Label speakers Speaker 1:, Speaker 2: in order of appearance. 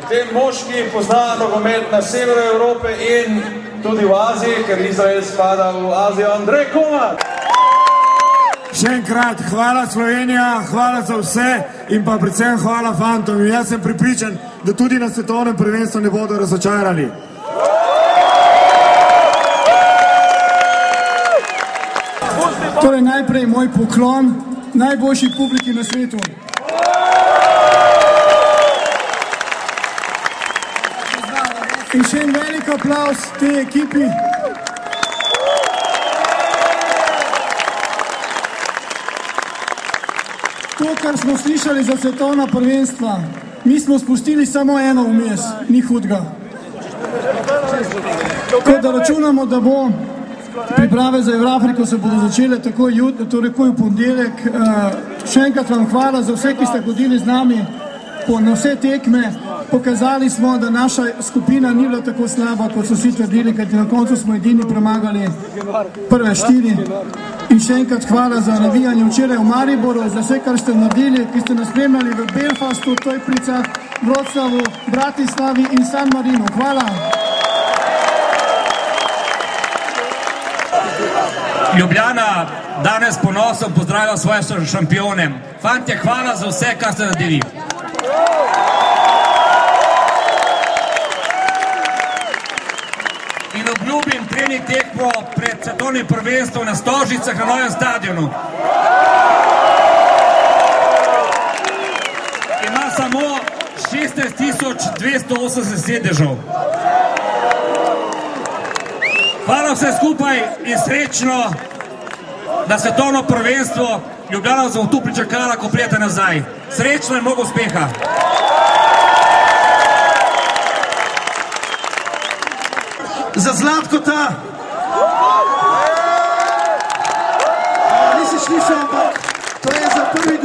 Speaker 1: Potem moški pozna nogomet na severu Evrope in tudi v Aziji, ker Izrael spada v Azijo. Andrej Komar.
Speaker 2: Še enkrat, hvala Slovenija, hvala za vse in pa predvsem hvala fantom. Jaz sem pripričan, da tudi na svetovnem prvenstvu ne bodo razočarali.
Speaker 3: Torej najprej moj poklon najboljši publiki na svetu. In še en velik aplauz tej ekipi. To, kar smo slišali za svetovna prvenstva, mi smo spustili samo eno vmes, ni hudega. Tako da računamo, da bo priprave za Evrafriko se bodo začele takoj v ponedeljek. Še enkrat vam hvala za vse, ki ste hodili z nami na vse tekme. Pokazali smo, da naša skupina ni bila tako slaba, kot so vsi trdili, kajti na koncu smo edini premagali prve 4. In še enkrat hvala za navijanje včeraj v Mariboru, za vse, kar ste naredili, ki ste nas spremljali v Belfastu, Tojpricah, Vroclavu, Bratislavi in San Marinu. Hvala.
Speaker 4: Ljubljana danes ponosom pozdravlja svoje šampione. Fantje, hvala za vse, kar ste naredili. In obljubim trening tekmo pred svetovnim prvenstvom na Stožicah na novem stadionu. Ima samo 16.280 sedežev. Hvala vse skupaj in srečno na svetovno prvenstvo. Ljubljana se bo tu pričakala, ko prijete nazaj. Srečno in mnogo uspeha.
Speaker 5: Za Zlatkota. Nisi slišal, ampak to je za prvi